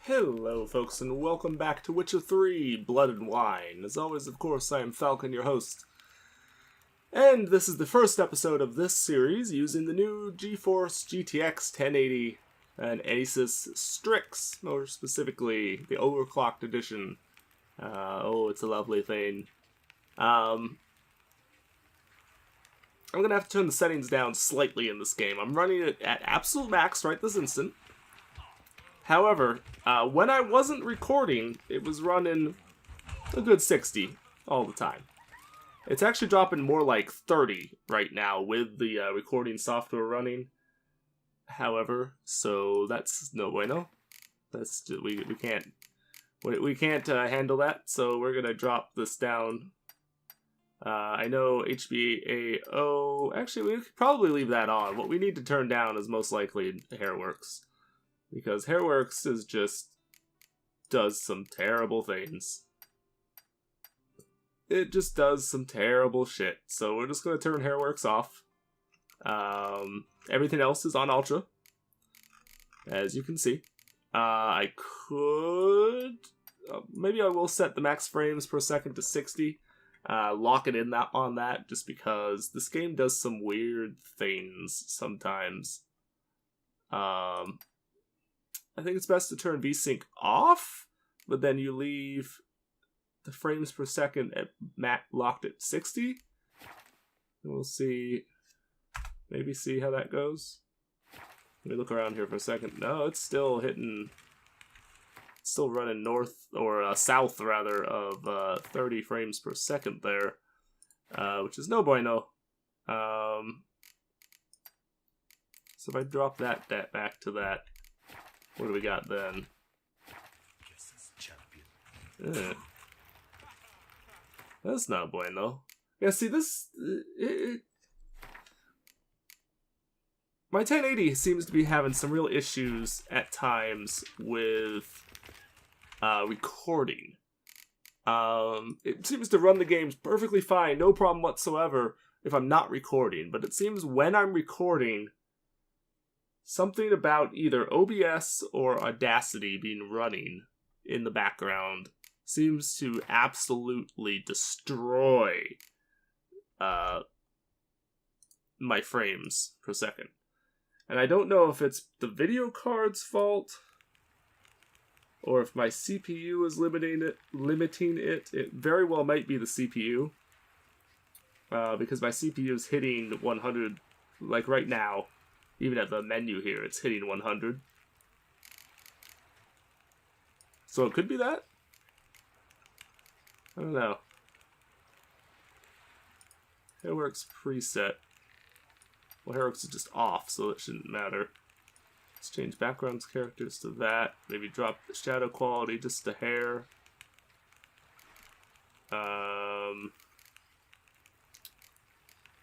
Hello folks and welcome back to Witcher 3 Blood and Wine. As always, of course, I am Falcon, your host. And this is the first episode of this series using the new GeForce GTX 1080 and Asus Strix, more specifically the overclocked edition. Oh, it's a lovely thing. I'm gonna have to turn the settings down slightly in this game. I'm running it at absolute max right this instant. However, when I wasn't recording, it was running a good 60 all the time. It's actually dropping more like 30 right now with the recording software running. However, so that's no bueno. That's just, we can't handle that. So we're gonna drop this down. I know HBAO. Actually, we could probably leave that on. What we need to turn down is most likely Hairworks. Because Hairworks is just does some terrible things. It just does some terrible shit. So we're just going to turn Hairworks off. Everything else is on Ultra, as you can see. I could... maybe I will set the max frames per second to 60. Lock it in on that, just because this game does some weird things sometimes. I think it's best to turn VSync off, but then you leave the frames per second at locked at 60. And we'll see, maybe see how that goes. Let me look around here for a second. No, it's still hitting, it's still running north, or south rather, of 30 frames per second there, which is no bueno. So if I drop that back to that, what do we got then? That's not bueno. Yeah, see this... my 1080 seems to be having some real issues at times with recording. It seems to run the games perfectly fine, no problem whatsoever if I'm not recording. But it seems when I'm recording, something about either OBS or Audacity being running in the background seems to absolutely destroy my frames per second. And I don't know if it's the video card's fault or if my CPU is limiting it. It very well might be the CPU. Because my CPU is hitting 100, like right now. Even at the menu here, it's hitting 100. So it could be that? I don't know. Hairworks preset. Well, Hairworks is just off, so it shouldn't matter. Let's change backgrounds characters to that. Maybe drop the shadow quality just a hair.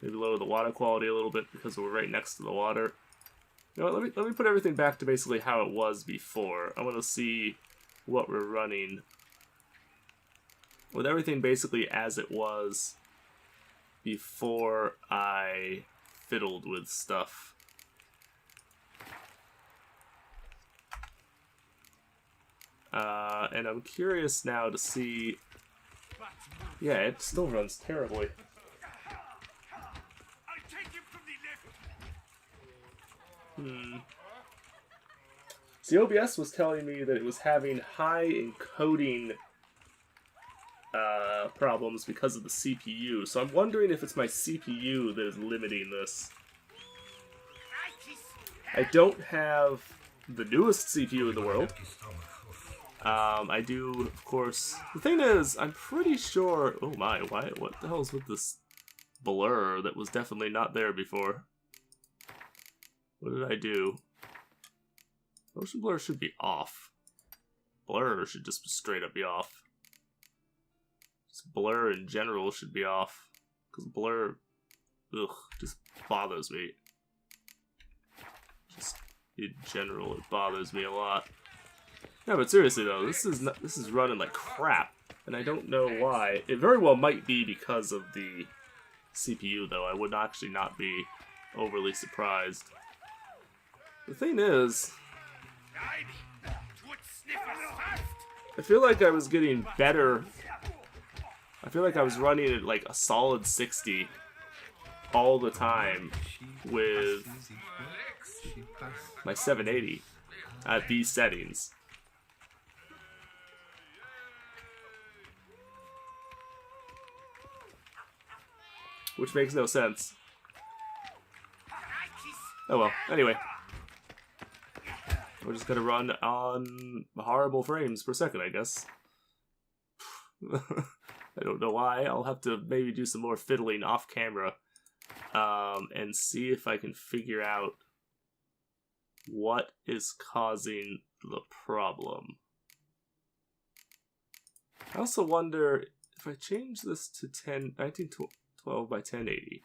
Maybe lower the water quality a little bit because we're right next to the water. You know what, let me put everything back to basically how it was before. I want to see what we're running with everything basically as it was before I fiddled with stuff. And I'm curious now to see... yeah, it still runs terribly. See, OBS was telling me that it was having high encoding problems because of the CPU, so I'm wondering if it's my CPU that is limiting this. I don't have the newest CPU in the world. I do, of course. The thing is, I'm pretty sure... oh my, what the hell is with this blur that was definitely not there before? What did I do? Motion blur should be off. Blur should just straight up be off. Just blur in general should be off. Because blur, just bothers me. Just in general, it bothers me a lot. Yeah, but seriously though, this is running like crap, and I don't know why. It very well might be because of the CPU though. I would actually not be overly surprised. The thing is, I feel like I was getting better. I feel like I was running at like a solid 60 all the time with my 780 at these settings. Which makes no sense. Oh well, anyway. We're just gonna run on horrible frames per second, I guess. I don't know why. I'll have to maybe do some more fiddling off camera. And see if I can figure out what is causing the problem. I also wonder if I change this to 1912 by 1080.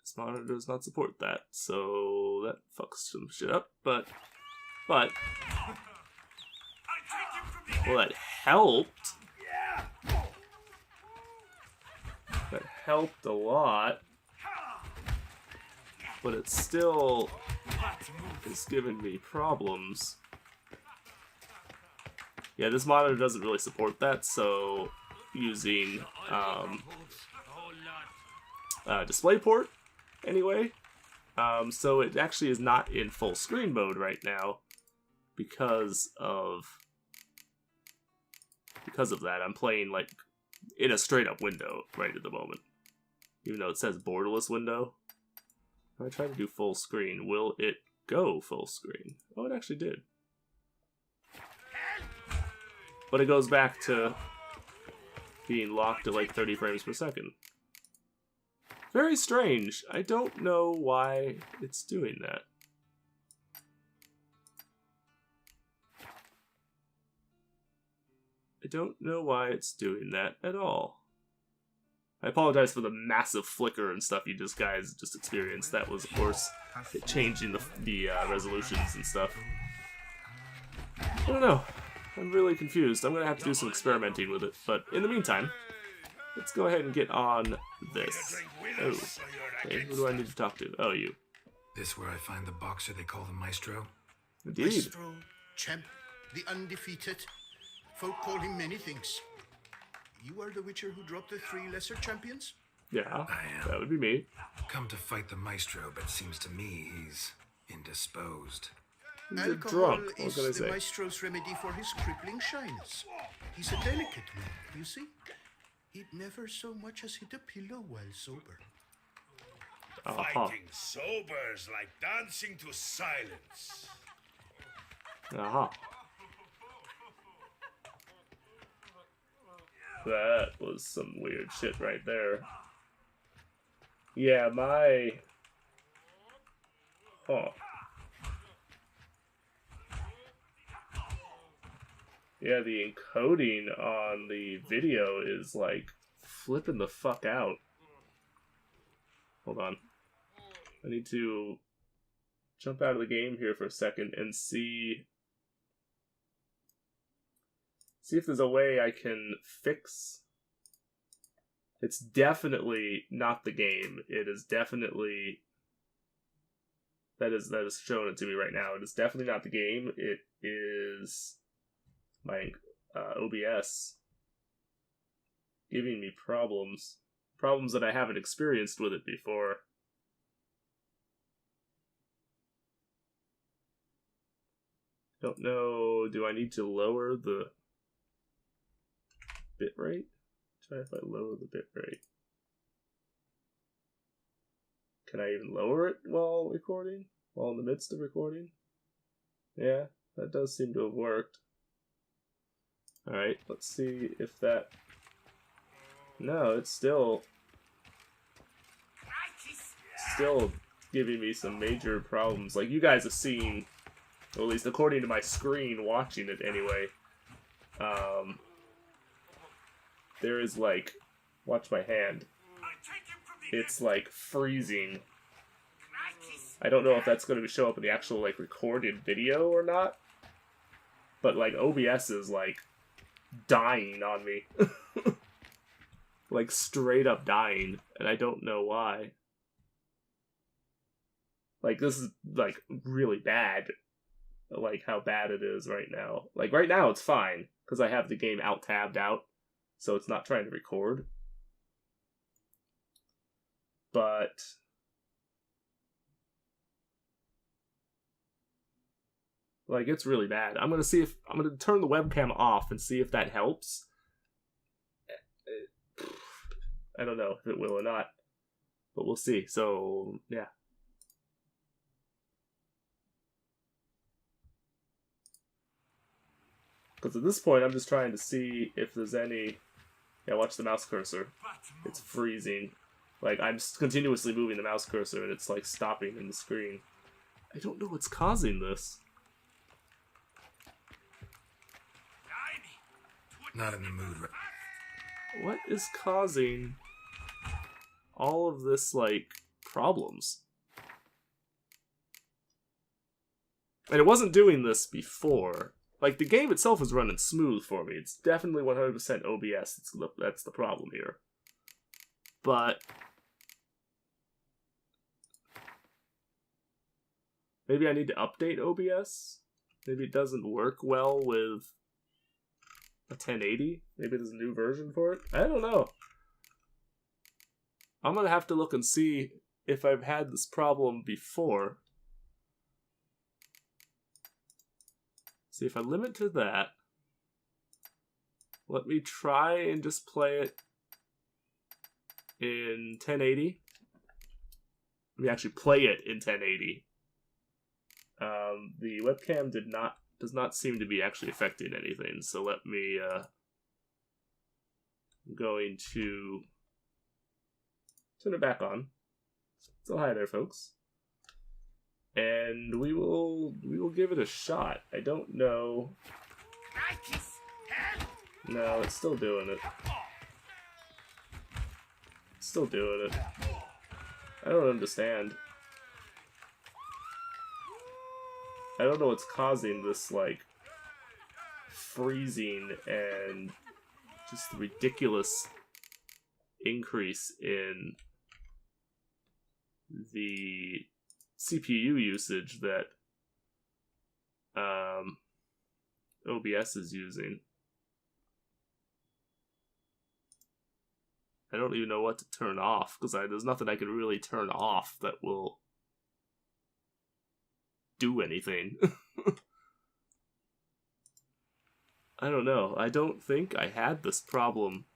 This monitor does not support that, so that fucks some shit up, but well, that helped. That helped a lot, but it still is giving me problems. Yeah, this monitor doesn't really support that, so using DisplayPort anyway. So it actually is not in full screen mode right now because of that. I'm playing like in a straight up window right at the moment, even though it says borderless window. If I try to do full screen, will it go full screen? Oh, it actually did. But it goes back to being locked at like 30 frames per second. Very strange. I don't know why it's doing that. I don't know why it's doing that at all. I apologize for the massive flicker and stuff you guys just experienced. That was, of course, changing the resolutions and stuff. I don't know. I'm really confused. I'm going to have to do some experimenting with it. But in the meantime, let's go ahead and get on this. Oh, okay. Who do I need to talk to? Oh, you. This where I find the boxer they call the Maestro? Indeed. Maestro, champ, the undefeated. Folk call him many things. You are the Witcher who dropped the 3 lesser champions? Yeah, I am. that would be me. Come to fight the Maestro, but seems to me he's indisposed. He's a Alcohol drunk. What is can I the say? Maestro's remedy for his crippling shyness. He's a delicate man, you see. He'd never so much as hit a pillow while sober. Fighting sober's like dancing to silence. Aha. That was some weird shit right there. Yeah, my... Huh. Yeah, the encoding on the video is, like, flipping the fuck out. Hold on. I need to jump out of the game here for a second and see if there's a way I can fix. It's definitely not the game. It is definitely that is showing it to me right now. It is definitely not the game. It is my OBS giving me problems that I haven't experienced with it before. Don't know. Do I need to lower the bitrate? Try if I lower the bitrate. Can I even lower it while recording? While in the midst of recording? Yeah, that does seem to have worked. Alright, let's see if that... No, it's still giving me some major problems. Like, you guys have seen, or at least according to my screen, watching it anyway, there is, like, watch my hand. It's, like, freezing. I don't know if that's going to show up in the actual, like, recorded video or not. But, like, OBS is, like, dying on me. Like, straight up dying. And I don't know why. Like, this is, like, really bad. like how bad it is right now. Like right now it's fine because I have the game tabbed out, so it's not trying to record. But like it's really bad. I'm gonna turn the webcam off and see if that helps. I don't know if it will or not, but we'll see. So yeah. Because at this point, I'm just trying to see if there's any... Yeah, watch the mouse cursor. It's freezing. Like, I'm continuously moving the mouse cursor, and it's, like, stopping in the screen. I don't know what's causing this. Not in the mood. What is causing all of this, like, problems? And it wasn't doing this before. Like, the game itself is running smooth for me. It's definitely 100% OBS. That's the problem here. But maybe I need to update OBS? Maybe it doesn't work well with a 1080? Maybe there's a new version for it? I don't know. I'm gonna have to look and see if I've had this problem before. See, if I limit to that, let me try and just play it in 1080. Let me actually play it in 1080. The webcam does not seem to be actually affecting anything, so let me, I'm going to turn it back on. So hi there, folks. And we will give it a shot. I don't know. No, it's still doing it. It's still doing it. I don't understand. I don't know what's causing this, like, freezing and just ridiculous increase in the CPU usage that OBS is using. I don't even know what to turn off, because there's nothing I can really turn off that will do anything. I don't know. I don't think I had this problem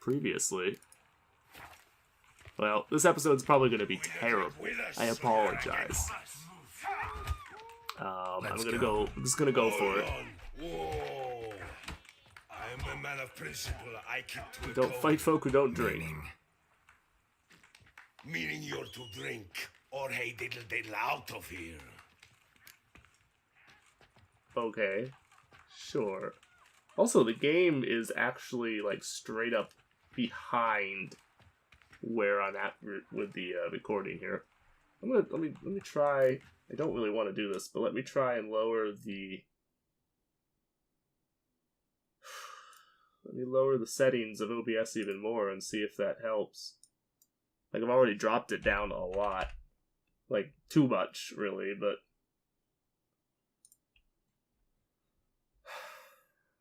previously. Well, this episode's probably going to be terrible. I apologize. I'm just gonna go for it. Whoa. I am a man of principle. I keep to a Don't code. fight folk who don't drink. Meaning you're to drink, or hey diddle diddle out of here. Okay. Sure. Also, the game is actually, like, straight up behind where I'm at with the recording here. Let me try. I don't really want to do this, but let me try and lower the. Let me lower the settings of OBS even more and see if that helps. Like, I've already dropped it down a lot, like too much, really. But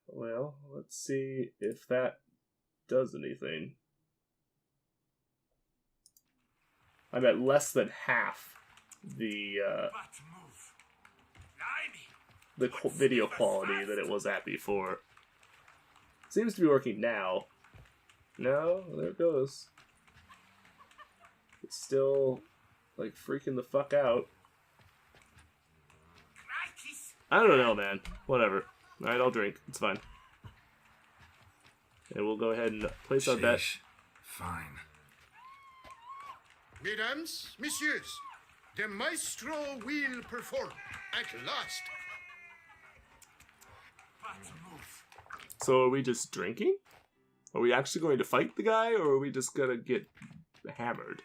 well, let's see if that does anything. I'm at less than half the video quality that it was at before. Seems to be working now. No, there it goes. It's still, like, freaking the fuck out. I don't know, man. Whatever. Alright, I'll drink. It's fine. And we'll go ahead and place our bet. Fine. Mesdames, messieurs, the maestro will perform at last. So are we just drinking? Are we actually going to fight the guy, or are we just gonna get hammered?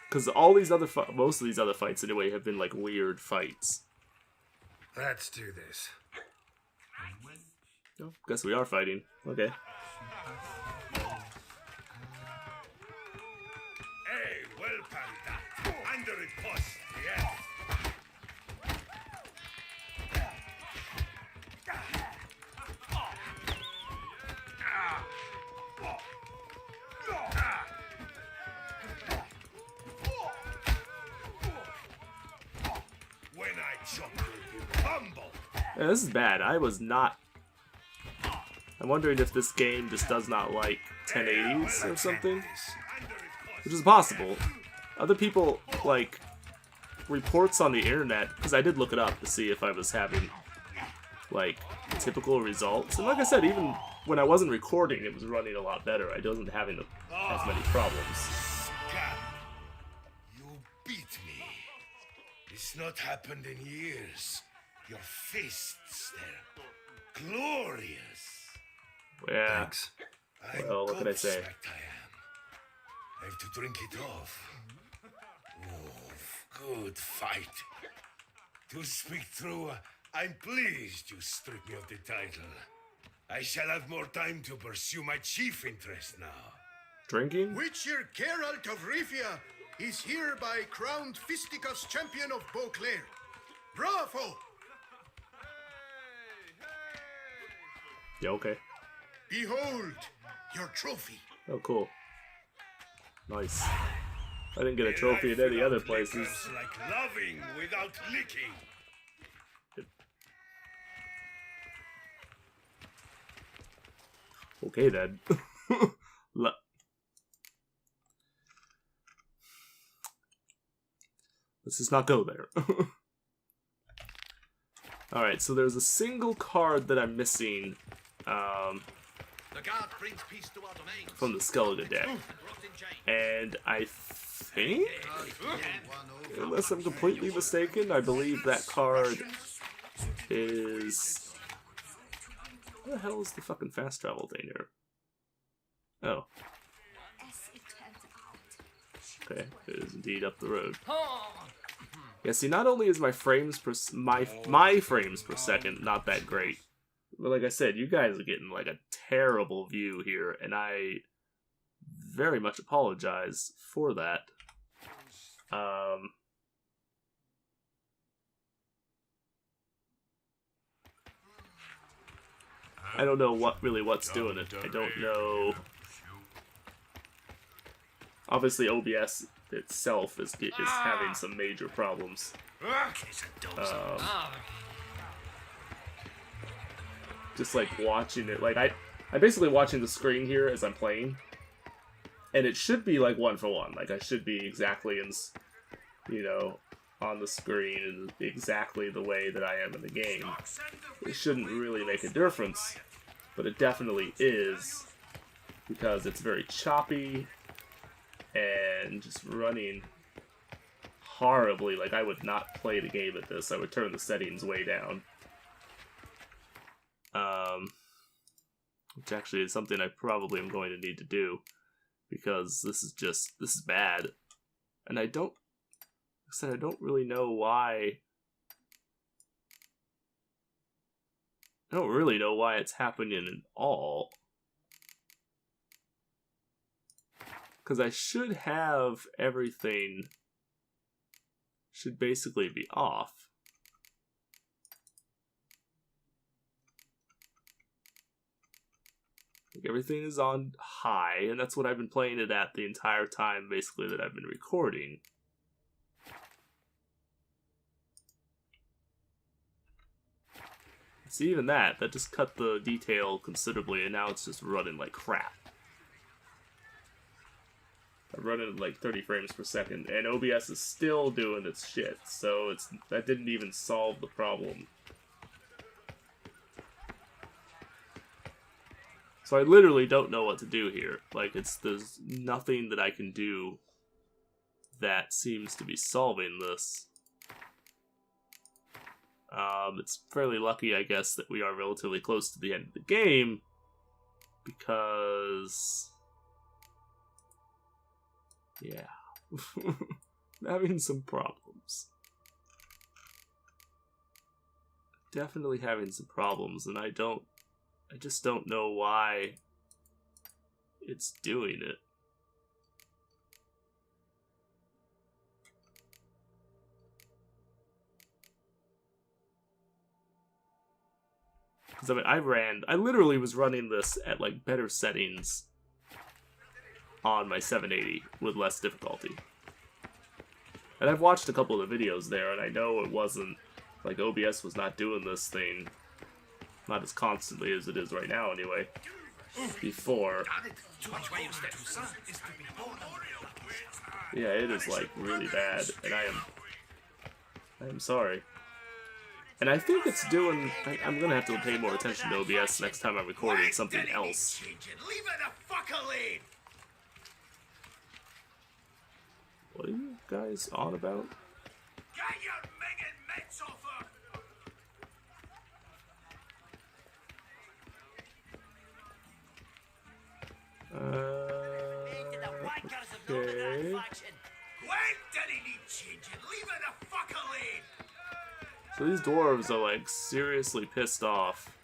Because all these other most of these other fights anyway have been like weird fights. Let's do this. Oh, guess we are fighting. Okay. Hey, well parried that. Under it post, yeah. shop will be humble. Yeah, this is bad. I was not... I'm wondering if this game just does not like 1080s or something. Which is possible. Other people, like, reports on the internet, because I did look it up to see if I was having, like, typical results. And like I said, even when I wasn't recording, it was running a lot better. I wasn't having as many problems. Scab, you beat me. It's not happened in years. Your fists, they're glorious. Yeah. Thanks. Well, what can I say? I am. I have to drink it off. Oh, good fight. To speak true, I'm pleased you stripped me of the title. I shall have more time to pursue my chief interest now. Drinking? Witcher Geralt of Rivia is hereby crowned Fisticuffs champion of Beauclair. Bravo! Yeah, okay. Behold your trophy. Oh, cool. Nice. I didn't get a trophy at any other places. It's like loving without licking. Okay, then. Let's just not go there. Alright, so there's a single card that I'm missing from the Skellige deck. And I think, unless I'm completely mistaken, I believe that card is... Where the hell is the fucking fast travel thing here? Oh. Okay, it is indeed up the road. Yeah, see, not only is my frames per my frames per second not that great, but like I said, you guys are getting like a terrible view here, and I very much apologize for that. I don't know what's doing it. I don't know. Obviously, OBS itself is having some major problems. Just like watching it, like I'm basically watching the screen here as I'm playing, and it should be like 1-for-1. Like I should be exactly in, you know, on the screen in exactly the way that I am in the game. It shouldn't really make a difference, but it definitely is, because it's very choppy and just running horribly. Like I would not play the game at this. I would turn the settings way down. Which actually is something I probably am going to need to do, because this is bad. And I don't really know why. I don't really know why it's happening at all. Because I should have everything should basically be off. Like everything is on high, and that's what I've been playing it at the entire time, basically, that I've been recording. See, even that just cut the detail considerably, and now it's just running like crap. I'm running at like 30 frames per second, and OBS is still doing its shit, so that didn't even solve the problem. So I literally don't know what to do here. Like, there's nothing that I can do that seems to be solving this. It's fairly lucky, I guess, that we are relatively close to the end of the game, because... yeah. I'm having some problems. Definitely having some problems, and I just don't know why it's doing it. Because I mean, I literally was running this at like better settings on my 780 with less difficulty. And I've watched a couple of the videos there, and I know it wasn't Like, OBS was not doing this thing, not as constantly as it is right now, anyway. Before. Yeah, it is, like, really bad, and I am sorry. And I think it's doing... I'm gonna have to pay more attention to OBS next time I'm recording something else. What are you guys on about? Okay. So these dwarves are like seriously pissed off.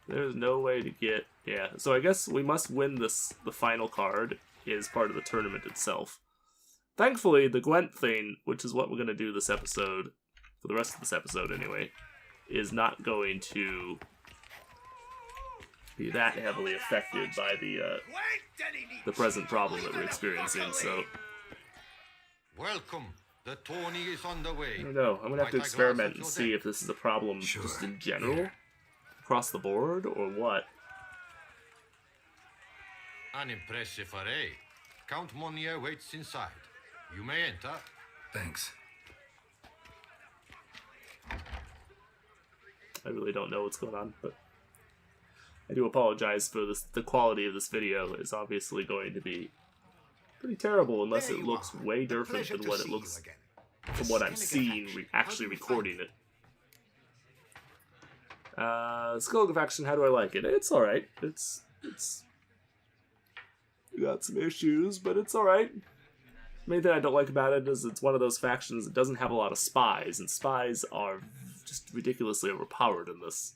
There's no way to get... Yeah, so I guess we must win this. The final card is part of the tournament itself. Thankfully, the Gwent thing, which is what we're going to do this episode, for the rest of this episode anyway, is not going to be that heavily affected by the present problem that we're experiencing, so... Welcome. The tourney is on the way. I don't know. I'm going to have to experiment and see if this is a problem just in general, across the board, or what. An impressive array. Count Monnier waits inside. You may enter. Thanks. I really don't know what's going on, but I do apologize for this. The quality of this video is obviously going to be pretty terrible unless it looks way different than what it looks from what I'm seeing actually recording it. Skellige faction, how do I like it? It's alright. It's got some issues, but it's alright. The main thing I don't like about it is it's one of those factions that doesn't have a lot of spies, and spies are just ridiculously overpowered in this.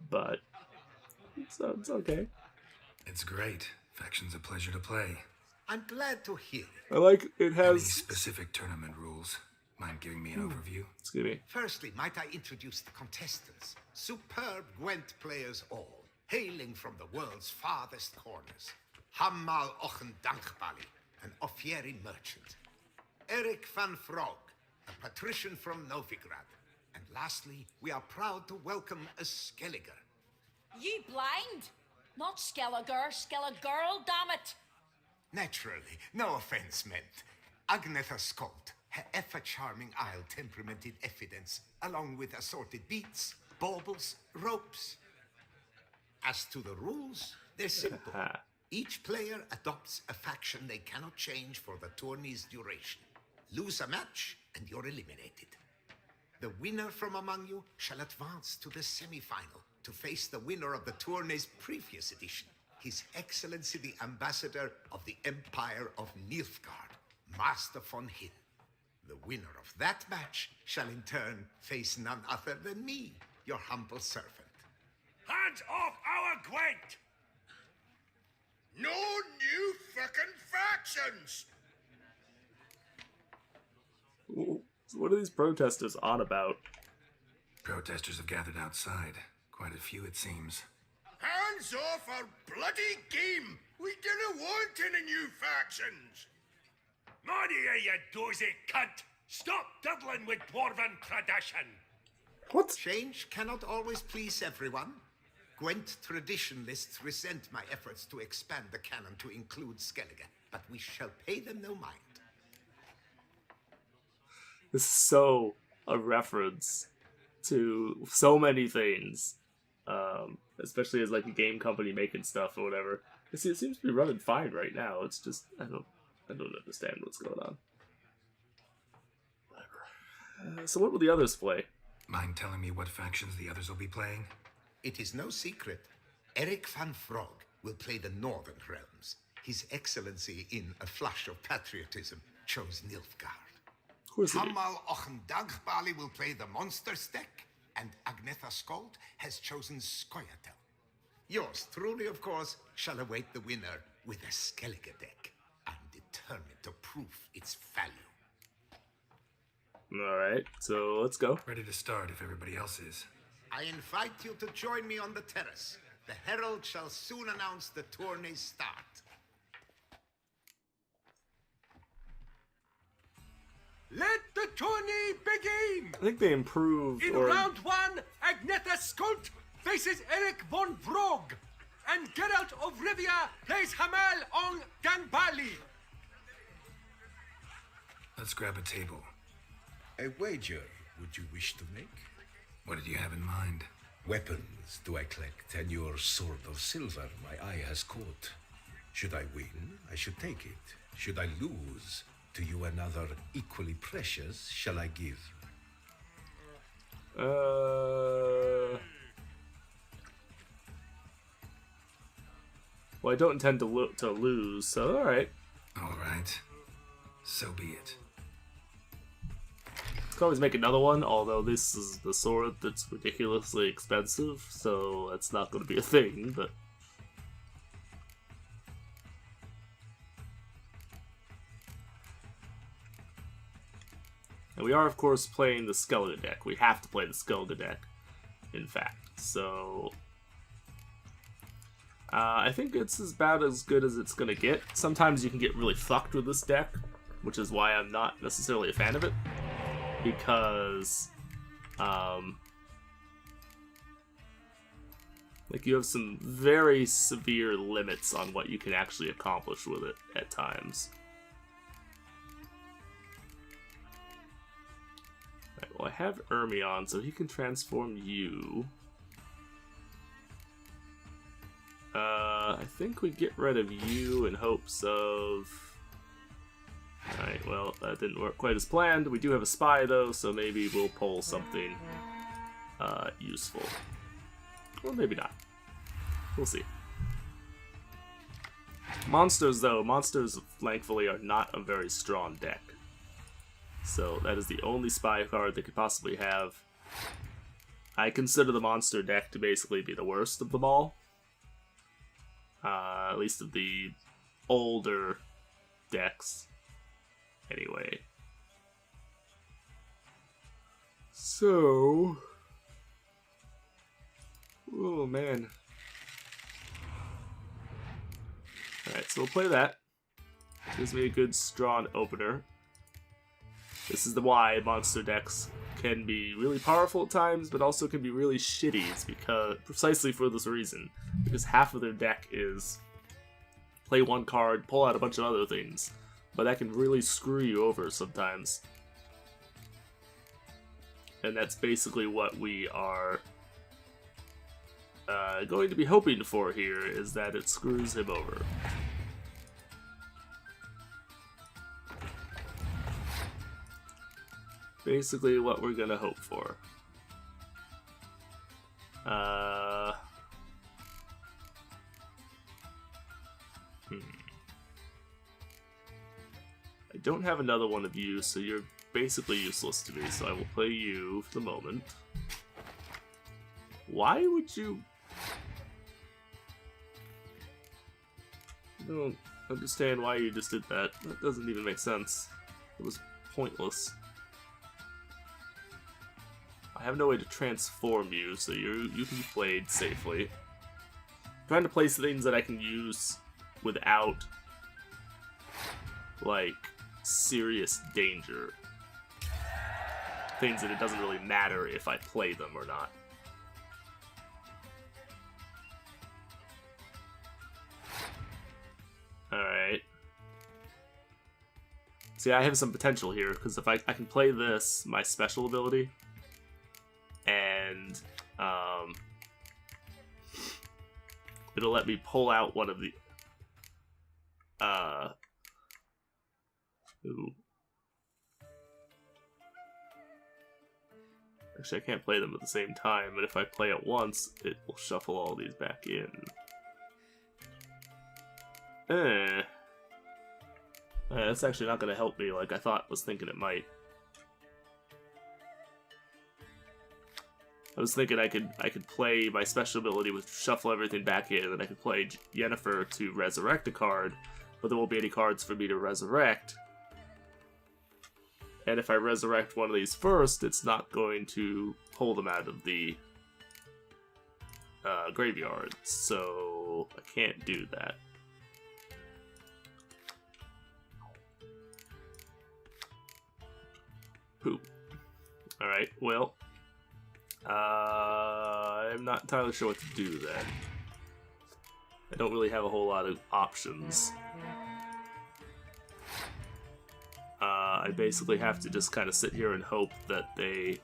But it's okay. It's great. Faction's a pleasure to play. I'm glad to hear it. I like it Any has... specific tournament rules? Mind giving me an overview? Excuse me. Firstly, might I introduce the contestants? Superb Gwent players all, hailing from the world's farthest corners. Hammal Ochen Dankbali, an Offieri merchant. Eric van Frog, a patrician from Novigrad. And lastly, we are proud to welcome a Skellige. You blind? Not Skellige, Skellige, damn it! Naturally, no offense meant. Agnetha Skolt, her ever-charming Isle temperamented evidence, along with assorted beats, baubles, ropes. As to the rules, they're simple. Each player adopts a faction they cannot change for the tourney's duration. Lose a match, and you're eliminated. The winner from among you shall advance to the semi-final to face the winner of the tourney's previous edition, His Excellency the Ambassador of the Empire of Nilfgaard, Master von Hill. The winner of that match shall in turn face none other than me, your humble servant. Hands off our Gwent! No new fucking factions! What are these protesters on about? Protesters have gathered outside. Quite a few, it seems. Hands off our bloody game! We didn't want any new factions! Money, you dozy cunt! Stop diddling with dwarven tradition! What? Change cannot always please everyone. Gwent traditionalists resent my efforts to expand the canon to include Skellige, but we shall pay them no mind. This is so a reference to so many things, especially as like a game company making stuff or whatever. It seems to be running fine right now. It's just I don't understand what's going on. Whatever. So what will the others play? Mind telling me what factions the others will be playing? It is no secret. Eric van Frog will play the Northern Realms. His Excellency, in a flush of patriotism, chose Nilfgaard. Of course it is. Hammal Ochendagbali will play the Monsters deck, and Agnetha Skolt has chosen Skoyatel. Yours truly, of course, shall await the winner with a Skellige deck. I'm determined to prove its value. Alright, so let's go. Ready to start if everybody else is. I invite you to join me on the terrace. The herald shall soon announce the tourney's start. tourney begin! I think they improved. In round one, Agnetha Skolt faces Eric von Vrog, and Geralt of Rivia plays Hamal on Ganbali. Let's grab a table. A wager would you wish to make? What did you have in mind? Weapons do I collect, and your sword of silver my eye has caught. Should I win, I should take it. Should I lose, to you another equally precious shall I give. Well, I don't intend to lose, so alright. Alright. So be it. Could always make another one, although this is the sword that's ridiculously expensive, so that's not going to be a thing, but... And we are, of course, playing the Skeleton deck. We have to play the Skeleton deck, in fact. So... I think it's about as good as it's going to get. Sometimes you can get really fucked with this deck, which is why I'm not necessarily a fan of it. Because, like, you have some very severe limits on what you can actually accomplish with it at times. Right, well, I have Ermion, so he can transform you. I think we get rid of you in hopes of... Alright, well, that didn't work quite as planned. We do have a spy, though, so maybe we'll pull something useful. Or maybe not. We'll see. Monsters, though. Monsters, thankfully, are not a very strong deck. So that is the only spy card they could possibly have. I consider the monster deck to basically be the worst of them all. At least of the older decks. Anyway. So... Oh, man. Alright, so we'll play that. Gives me a good, strong opener. This is the why monster decks can be really powerful at times, but also can be really shitty. It's because, precisely for this reason. Because half of their deck is play one card, pull out a bunch of other things. But that can really screw you over sometimes. And that's basically what we are going to be hoping for here, is that it screws him over. Basically what we're gonna hope for. I don't have another one of you, so you're basically useless to me, so I will play you for the moment. Why would you... I don't understand why you just did that. That doesn't even make sense. It was pointless. I have no way to transform you, so you can be played safely. I'm trying to place things that I can use without, like, serious danger. Things that it doesn't really matter if I play them or not. Alright. See, I have some potential here, because if I can play this, my special ability, and it'll let me pull out one of the ooh. Actually, I can't play them at the same time, but if I play it once, it will shuffle all these back in. That's actually not going to help me like I was thinking it might. I was thinking I could play my special ability with shuffle everything back in, and I could play Yennefer to resurrect a card, but there won't be any cards for me to resurrect. And if I resurrect one of these first, it's not going to pull them out of the graveyard, so I can't do that. poop. Alright, well. I'm not entirely sure what to do then. I don't really have a whole lot of options. I basically have to just kind of sit here and hope that they...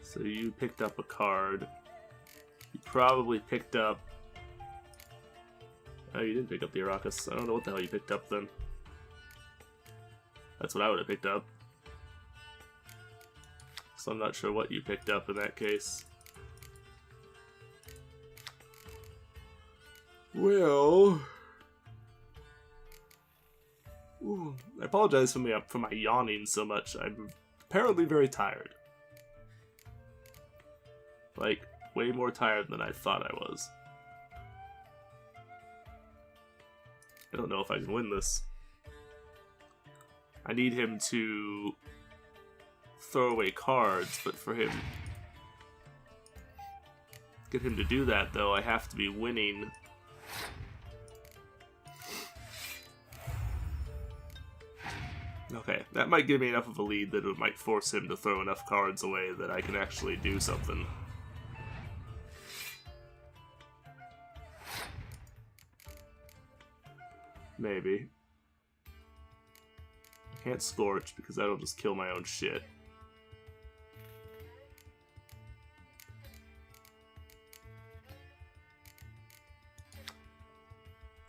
So you picked up a card. You probably picked up... Oh, you didn't pick up the Arrakis. I don't know what the hell you picked up then. That's what I would have picked up. So I'm not sure what you picked up in that case. Well... Ooh, I apologize for my yawning so much. I'm apparently very tired. Like, way more tired than I thought I was. I don't know if I can win this. I need him to throw away cards, but for him... Get him to do that, though, I have to be winning. Okay, that might give me enough of a lead that it might force him to throw enough cards away that I can actually do something. Maybe. I can't Scorch because that'll just kill my own shit.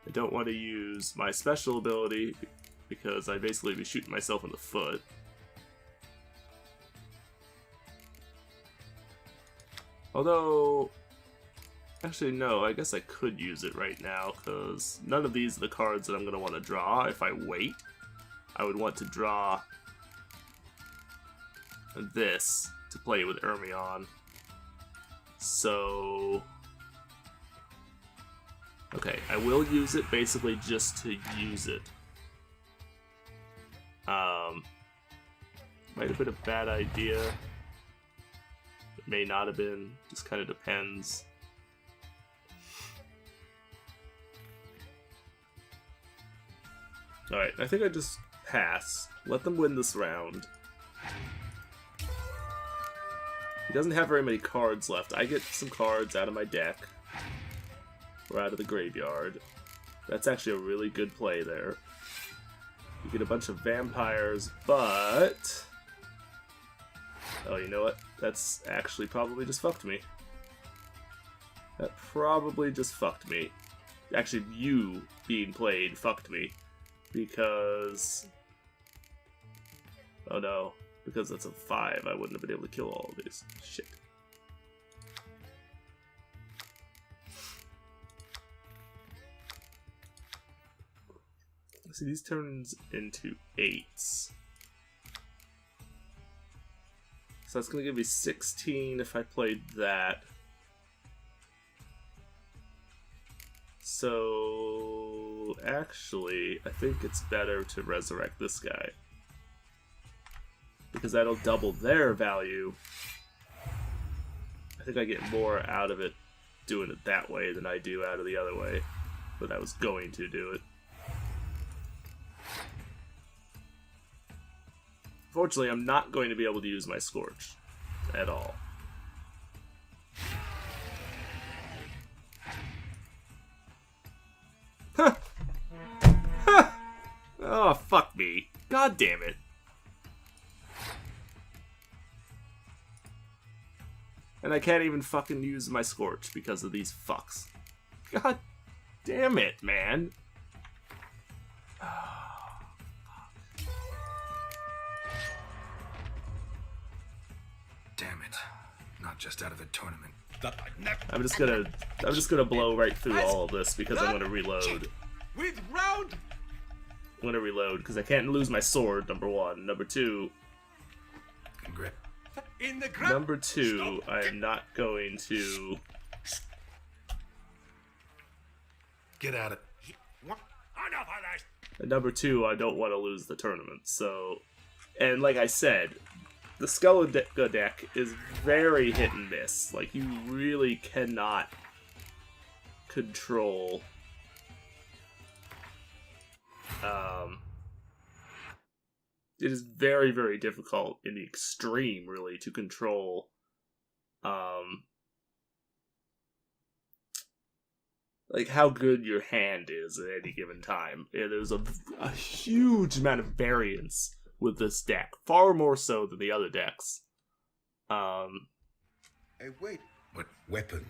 I don't want to use my special ability because I'd basically be shooting myself in the foot. Although... Actually, no, I guess I could use it right now, because none of these are the cards that I'm going to want to draw. If I wait, I would want to draw this to play with Ermion. So... Okay, I will use it basically just to use it. Might have been a bad idea. It may not have been, just kind of depends. Alright, I think I just pass. Let them win this round. He doesn't have very many cards left. I get some cards out of my deck. Or out of the graveyard. That's actually a really good play there. You get a bunch of vampires, but... Oh, you know what? That's actually probably just fucked me. That probably just fucked me. Actually, you being played fucked me. Because... Oh no. Because that's a 5, I wouldn't have been able to kill all of these. Shit. See, these turns into 8s. So that's going to give me 16 if I played that. So, actually, I think it's better to resurrect this guy. Because that'll double their value. I think I get more out of it doing it that way than I do out of the other way. But I was going to do it. Fortunately, I'm not going to be able to use my Scorch at all. Huh. Huh. Oh, fuck me. God damn it. And I can't even fucking use my Scorch because of these fucks. God damn it, man. Damn it. Not just out of the tournament. I'm just gonna blow right through all of this because I'm gonna reload. With round. I'm gonna reload because I can't lose my sword, number one. Number two, Congrats. In the ground. number two, I am not going to. Get at it. Enough of this! And number two, I don't want to lose the tournament. So, and like I said, the Skellige deck is very hit and miss. Like, you really cannot control is very, very difficult in the extreme, really, to control like how good your hand is at any given time. Yeah, there's a huge amount of variance with this deck, far more so than the other decks. Hey, wait. What weapon?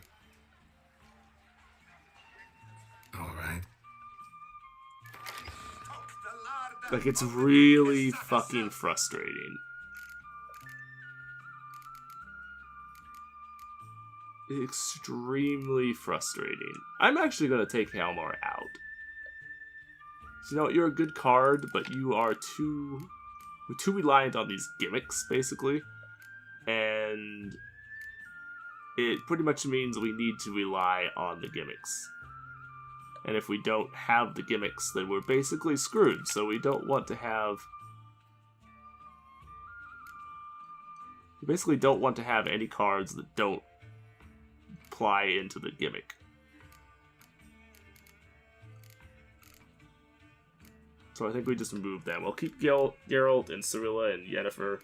All right. Like, it's really fucking frustrating. Extremely frustrating. I'm actually gonna take Halmar out. You know what, you're a good card, but you are too reliant on these gimmicks, basically. And it pretty much means we need to rely on the gimmicks. And if we don't have the gimmicks, then we're basically screwed. So we don't want to have... We basically don't want to have any cards that don't apply into the gimmick. So I think we just remove them. We'll keep Geralt and Cirilla and Yennefer.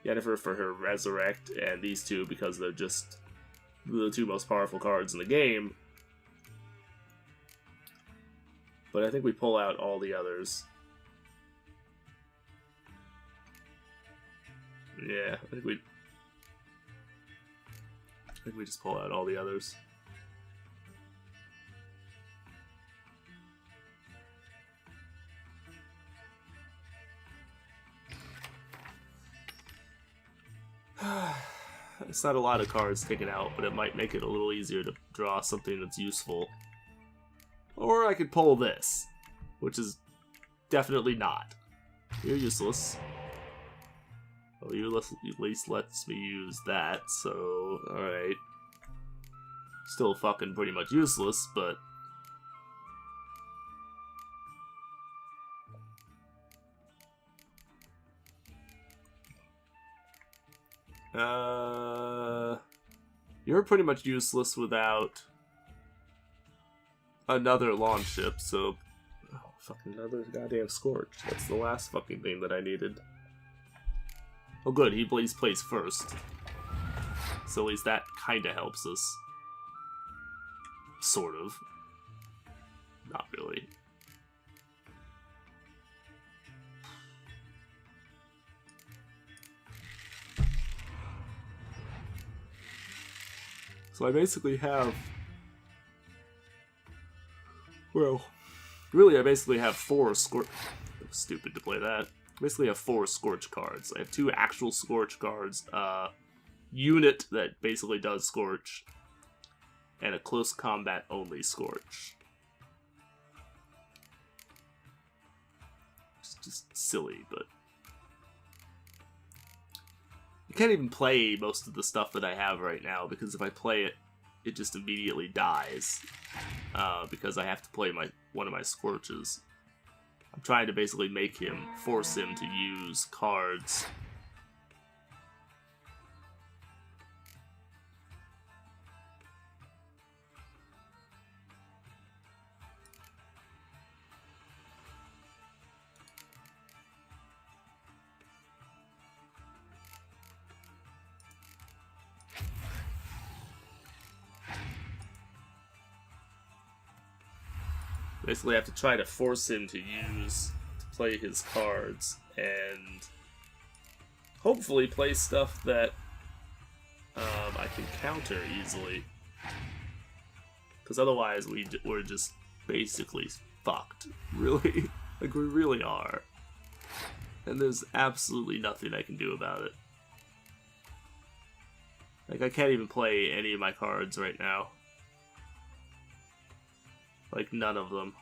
Yennefer for her Resurrect, and these two because they're just the two most powerful cards in the game. But I think we pull out all the others. Yeah, I think we just pull out all the others. It's not a lot of cards taken out, but it might make it a little easier to draw something that's useful. Or I could pull this, which is definitely not. You're useless. Well, you at least lets me use that, so alright. Still fucking pretty much useless, but... You're pretty much useless without another launch ship, so... Oh, fucking another goddamn Scorch. That's the last fucking thing that I needed. Oh good, he plays first. So at least that kinda helps us. Sort of. Not really. So I basically have... Well, really I basically have 4 Scorch... Stupid to play that. I basically have 4 Scorch cards. I have 2 actual Scorch cards, unit that basically does Scorch, and a close combat only Scorch. It's just silly, but... I can't even play most of the stuff that I have right now, because if I play it, it just immediately dies. Because I have to play one of my Scorches. I'm trying to basically force him to use cards. Basically, I have to try to force him to play his cards, and hopefully play stuff that I can counter easily. Because otherwise, we're just basically fucked. Really. Like, we really are. And there's absolutely nothing I can do about it. Like, I can't even play any of my cards right now. Like, none of them.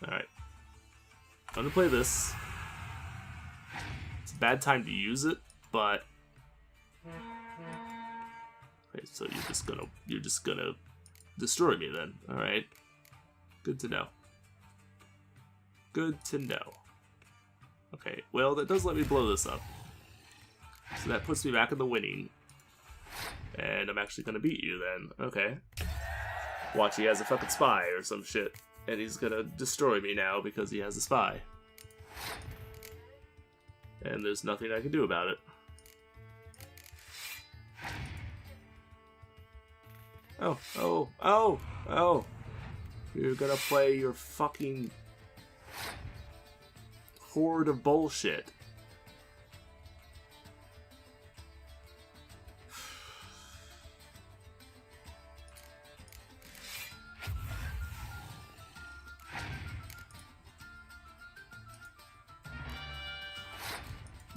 Alright. I'm gonna play this. It's a bad time to use it, but... Okay, so you're just gonna destroy me then. Alright. Good to know. Good to know. Okay, well, that does let me blow this up. So that puts me back in the winning. And I'm actually gonna beat you then. Okay. Watch, he has a fucking spy or some shit. And he's gonna destroy me now because he has a spy. And there's nothing I can do about it. Oh, oh, oh, oh. You're gonna play your fucking horde of bullshit.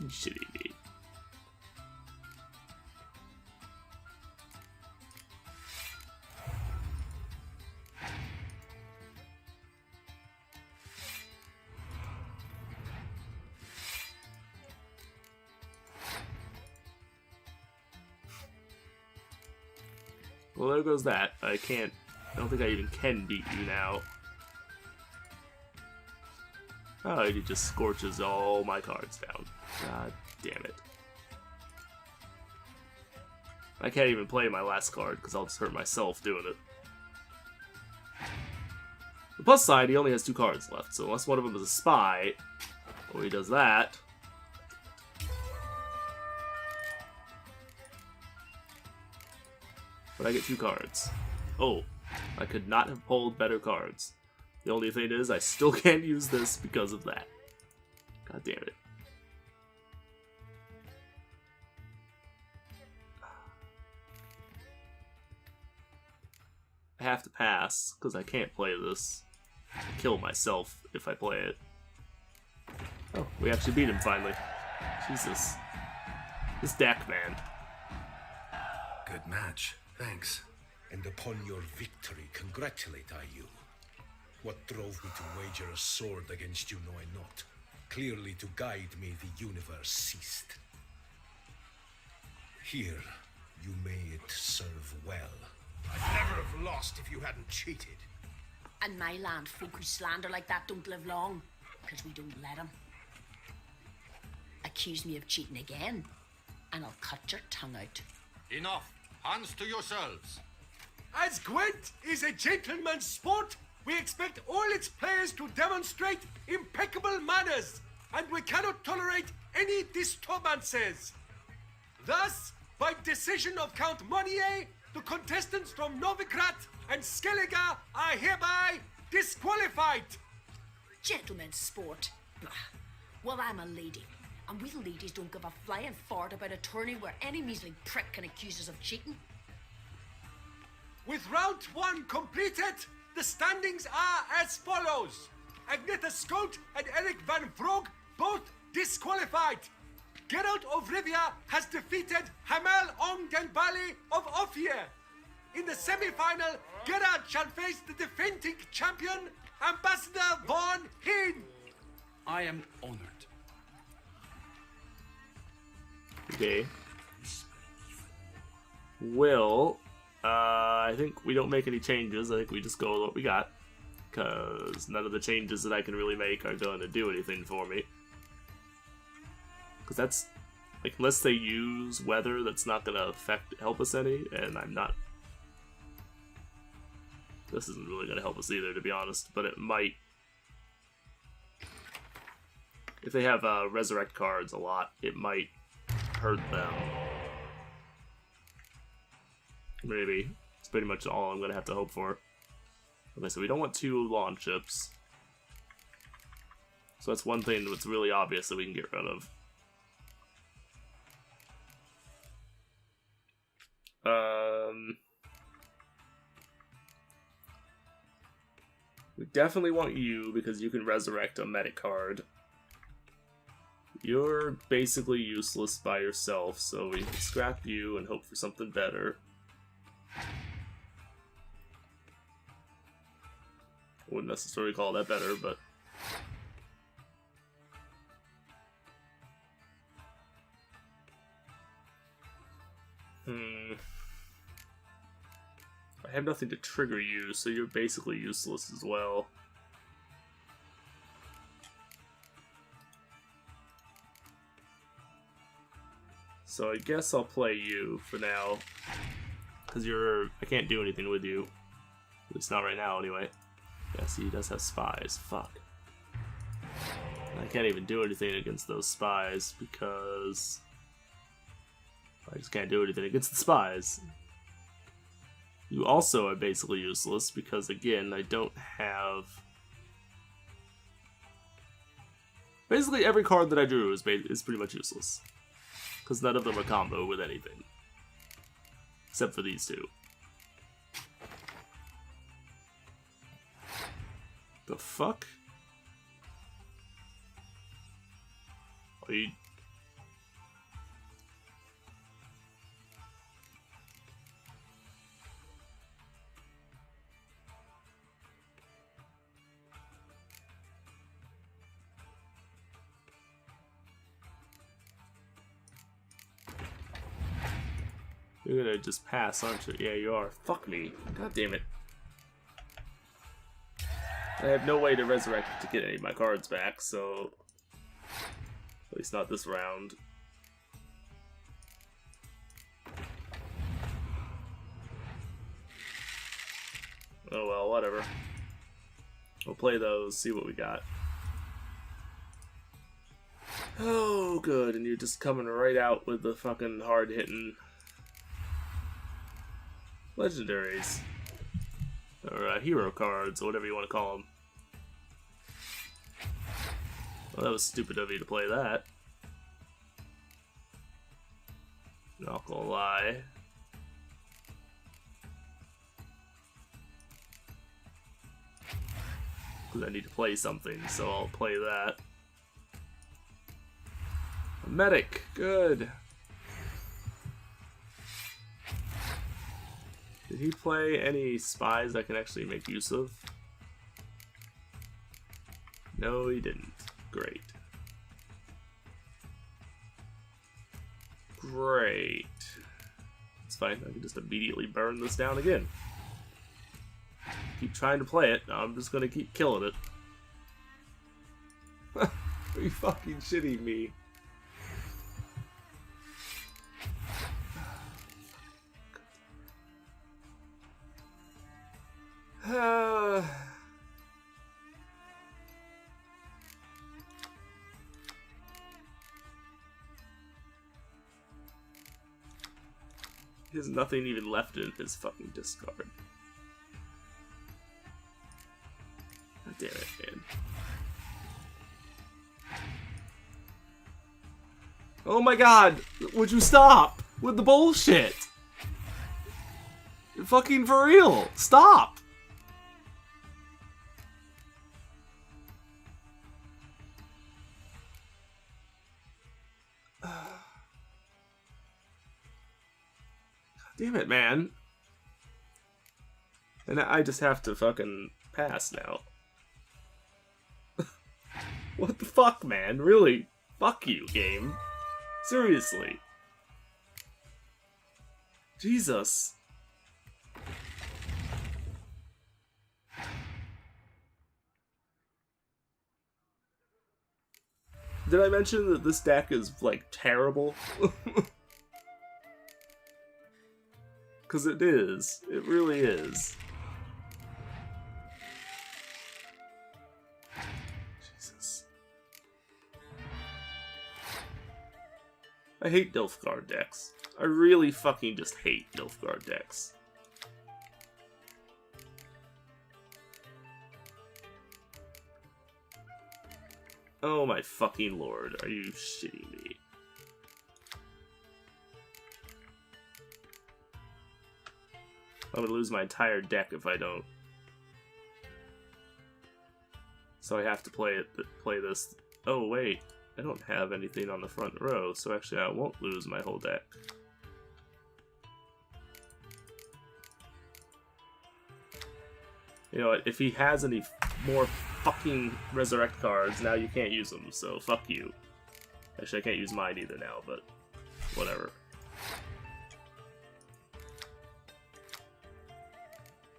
Shitty me. Well, there goes that. I don't think I even can beat you now. Oh, he just scorches all my cards down. God damn it. I can't even play my last card because I'll just hurt myself doing it. The plus side, he only has 2 cards left, so unless one of them is a spy, or he does that. But I get 2 cards. Oh, I could not have pulled better cards. The only thing is, I still can't use this because of that. God damn it. I have to pass, because I can't play this. I'll kill myself if I play it. Oh, we actually beat him finally. Jesus. This deck, man. Good match. Thanks. And upon your victory, congratulate I you. What drove me to wager a sword against you know I not. Clearly to guide me the universe ceased. Here, you may it serve well. I'd never have lost if you hadn't cheated. And my land, folk who slander like that don't live long, because we don't let them. Accuse me of cheating again, and I'll cut your tongue out. Enough. Hands to yourselves. As Gwent is a gentleman's sport, we expect all its players to demonstrate impeccable manners, and we cannot tolerate any disturbances. Thus, by decision of Count Monnier, the contestants from Novigrad and Skellige are hereby disqualified. Gentlemen's sport. Blah. Well, I'm a lady, and we ladies don't give a flying fart about a tourney where any measly prick can accuse us of cheating. With round 1 completed, the standings are as follows. Agneta Skolt and Eric van Vrog both disqualified. Geralt of Rivia has defeated Hamel Ong den Bali of Ophir. In the semi-final, Geralt shall face the defending champion, Ambassador Von Heen. I am honored. Okay. Will, I think we don't make any changes. I think we just go with what we got. Because none of the changes that I can really make are going to do anything for me. Because that's, like, unless they use weather, that's not going to help us any, and I'm not. This isn't really going to help us either, to be honest, but it might. If they have resurrect cards a lot, it might hurt them. Maybe. It's pretty much all I'm going to have to hope for. Okay, so we don't want 2 launch ships. So that's one thing that's really obvious that we can get rid of. We definitely want you because you can resurrect a medic card. You're basically useless by yourself, so we can scrap you and hope for something better. Wouldn't necessarily call that better, but... I have nothing to trigger you, so you're basically useless as well. So I guess I'll play you for now. Because I can't do anything with you. At least not right now, anyway. Yes, he does have spies. Fuck. I can't even do anything against those spies because I just can't do anything against the spies. You also are basically useless because, again, I don't have... Basically, every card that I drew is pretty much useless. Because none of them are combo with anything. Except for these two. The fuck? Are you... You're gonna just pass, aren't you? Yeah, you are. Fuck me. God damn it. I have no way to resurrect to get any of my cards back, so... At least not this round. Oh well, whatever. We'll play those, see what we got. Oh, good, and you're just coming right out with the fucking hard-hitting... legendaries. Or hero cards, or whatever you want to call them. Well, that was stupid of you to play that. Not gonna lie. Because I need to play something, so I'll play that. A medic, good. Did he play any spies I can actually make use of? No, he didn't. Great. Great. It's fine, I can just immediately burn this down again. Keep trying to play it, I'm just gonna keep killing it. Are you fucking shitting me? He has nothing even left in his fucking discard. God damn it, man. Oh my god! Would you stop with the bullshit? You're fucking for real! Stop! Damn it, man. And I just have to fucking pass now. What the fuck, man? Really? Fuck you, game. Seriously. Jesus. Did I mention that this deck is, like, terrible? Because it is. It really is. Jesus. I hate Nilfgaard decks. I really fucking just hate Nilfgaard decks. Oh my fucking lord, are you shitting me? I'm gonna lose my entire deck if I don't. So I have to play this. Oh wait, I don't have anything on the front row, so actually I won't lose my whole deck. You know what, if he has any more fucking resurrect cards, now you can't use them, so fuck you. Actually, I can't use mine either now, but whatever.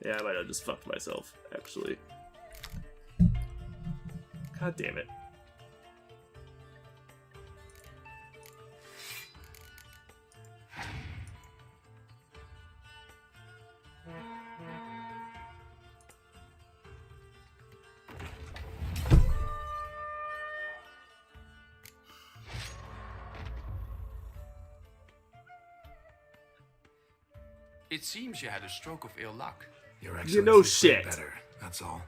Yeah, I might have just fucked myself, actually. God damn it. It seems you had a stroke of ill luck. Your You know Excellency played shit. better, that's all.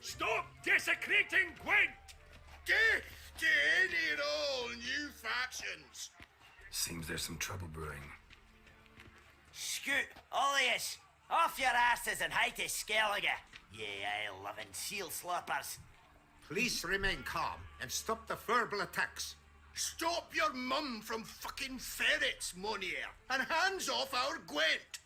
Stop desecrating Gwent! Death to any and all new factions! Seems there's some trouble brewing. Scoot, all of yous, off your asses and hide to Skellige, ye eye-loving seal slappers. Please remain calm and stop the verbal attacks. Stop your mum from fucking ferrets, Monier, and hands off our Gwent!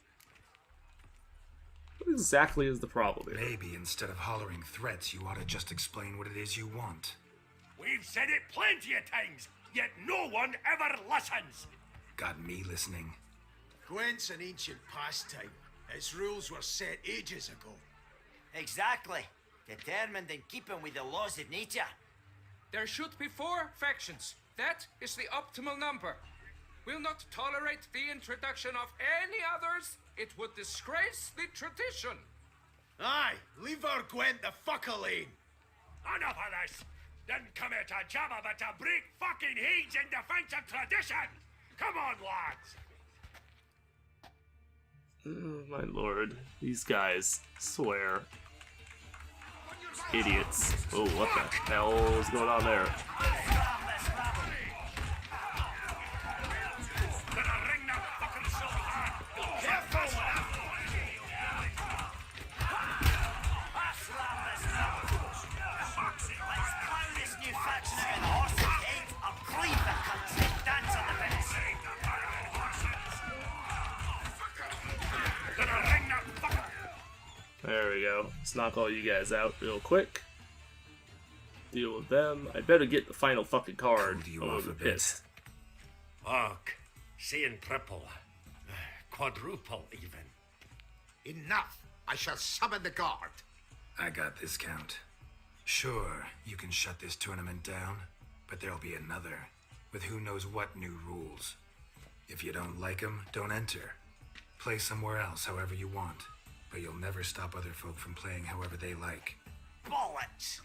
What exactly is the problem here? Maybe instead of hollering threats, you ought to just explain what it is you want. We've said it plenty of times, yet no one ever listens! Got me listening. Gwent's an ancient pastime. Its rules were set ages ago. Exactly. Determined in keeping with the laws of nature. There should be 4 factions. That is the optimal number. We'll not tolerate the introduction of any others. It would disgrace the tradition. Aye, leave our Gwent the fuck alone. Enough of this! Didn't come here to jabber but to break fucking heads in defense of tradition! Come on, lads! Oh, my lord. These guys. Swear. Idiots. Oh, what the hell is going on there? Gonna ring the fucking so hard! Careful! Let's plow this new faction out of the horse's head, or cleave the country, dance on the bits. Gonna ring the fucking... There we go. Let's knock all you guys out real quick. Deal with them. I better get the final fucking card. Cooled you I'm off gonna a be bit. pissed. Fuck. Seeing triple. Quadruple, even. Enough! I shall summon the guard. I got this, Count. Sure, you can shut this tournament down, but there'll be another, with who knows what new rules. If you don't like them, don't enter. Play somewhere else however you want, but you'll never stop other folk from playing however they like. Bollocks!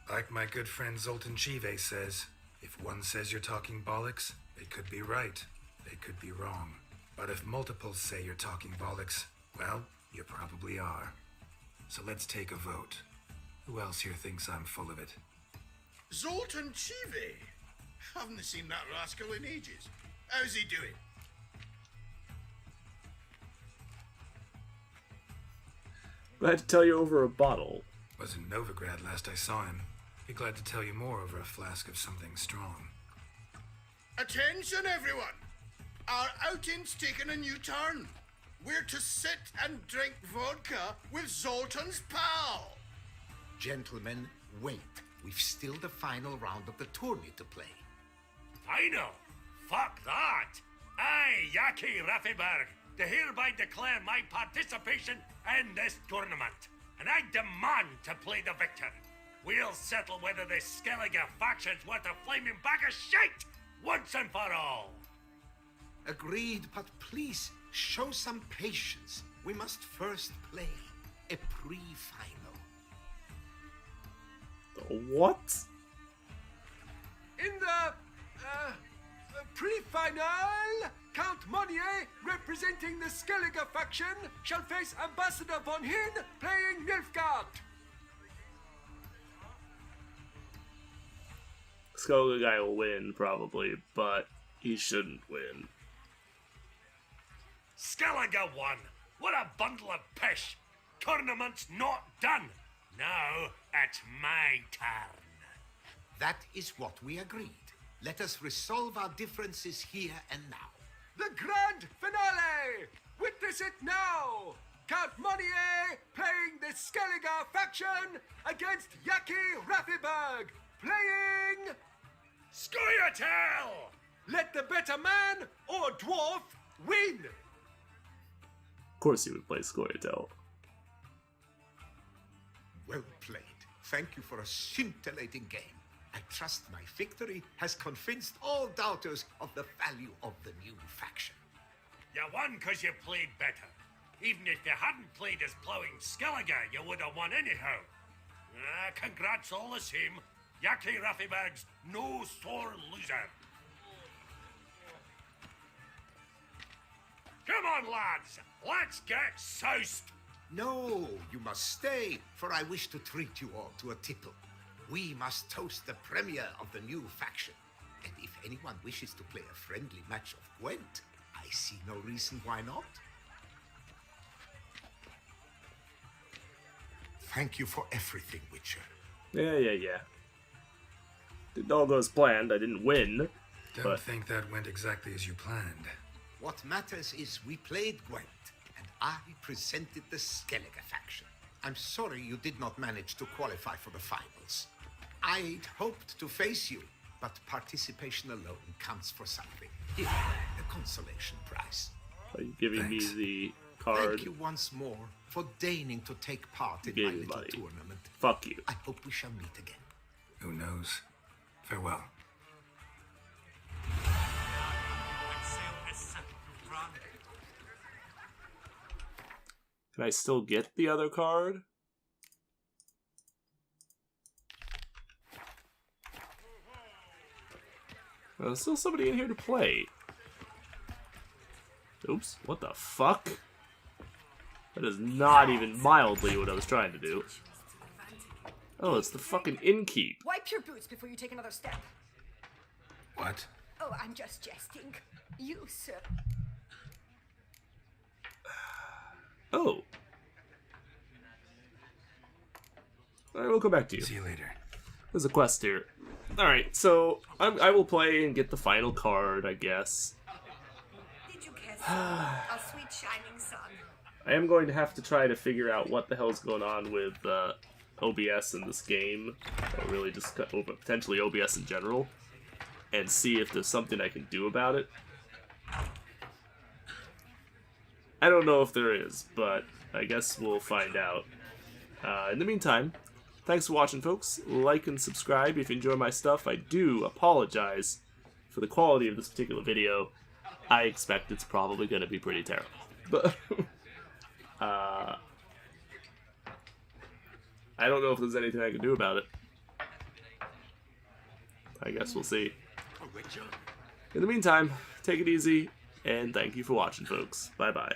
Like my good friend Zoltan Chive says, if one says you're talking bollocks, they could be right, they could be wrong. But if multiples say you're talking bollocks, well, you probably are. So let's take a vote. Who else here thinks I'm full of it? Zoltan Chive? Haven't seen that rascal in ages. How's he doing? Glad to tell you over a bottle. Was in Novigrad last I saw him. Be glad to tell you more over a flask of something strong. Attention, everyone! Our outing's taken a new turn. We're to sit and drink vodka with Zoltan's pal. Gentlemen, wait. We've still the final round of the tourney to play. Final? Fuck that! I, Yaki Raffiberg, do hereby declare my participation in this tournament, and I demand to play the victor. We'll settle whether this Skellige faction's worth a flaming bag of shite once and for all. Agreed, but please show some patience. We must first play a pre-final. What? In the pre-final, Count Monier, representing the Skellige faction, shall face Ambassador von Hinn, playing Nilfgaard. Skellige guy will win, probably, but he shouldn't win. Skellige won. What a bundle of pish. Tournament's not done. Now it's my turn. That is what we agreed. Let us resolve our differences here and now. The grand finale! Witness it now! Count Monier playing the Skellige faction against Yaki Raffiberg, playing Scoia'tael! Let the better man or dwarf win! Of course he would play Scoia'tael. Well played. Thank you for a scintillating game. I trust my victory has convinced all doubters of the value of the new faction. You won because you played better. Even if you hadn't played as plowing Skellige, you would have won anyhow. Congrats all the same. Yaki Raffiberg's no sore loser. Come on, lads. Let's get soused. No, you must stay, for I wish to treat you all to a tipple. We must toast the premier of the new faction. And if anyone wishes to play a friendly match of Gwent, I see no reason why not. Thank you for everything, Witcher. Yeah. Didn't all go as planned. I didn't win. Don't think that went exactly as you planned. What matters is we played Gwent, and I presented the Skellige faction. I'm sorry you did not manage to qualify for the finals. I'd hoped to face you, but participation alone counts for something. Here, the consolation prize. Are you giving Thanks. me the card? Thank you once more for deigning to take part in Give my me little money. tournament. Fuck you. I hope we shall meet again. Who knows? Farewell. Can I still get the other card? There's still somebody in here to play. Oops, what the fuck? That is not even mildly what I was trying to do. Oh, it's the fucking innkeep. Wipe your boots before you take another step. What? Oh, I'm just jesting. You, sir. Oh. Alright, we'll come back to you. See you later. There's a quest here. Alright, so I will play and get the final card, I guess. Did you kiss a sweet shining sun? I am going to have to try to figure out what the hell's going on with OBS in this game, or really just potentially OBS in general, and see if there's something I can do about it. I don't know if there is, but I guess we'll find out. In the meantime, thanks for watching, folks. Like and subscribe if you enjoy my stuff. I do apologize for the quality of this particular video. I expect it's probably going to be pretty terrible. But I don't know if there's anything I can do about it. I guess we'll see. In the meantime, take it easy, and thank you for watching, folks. Bye-bye.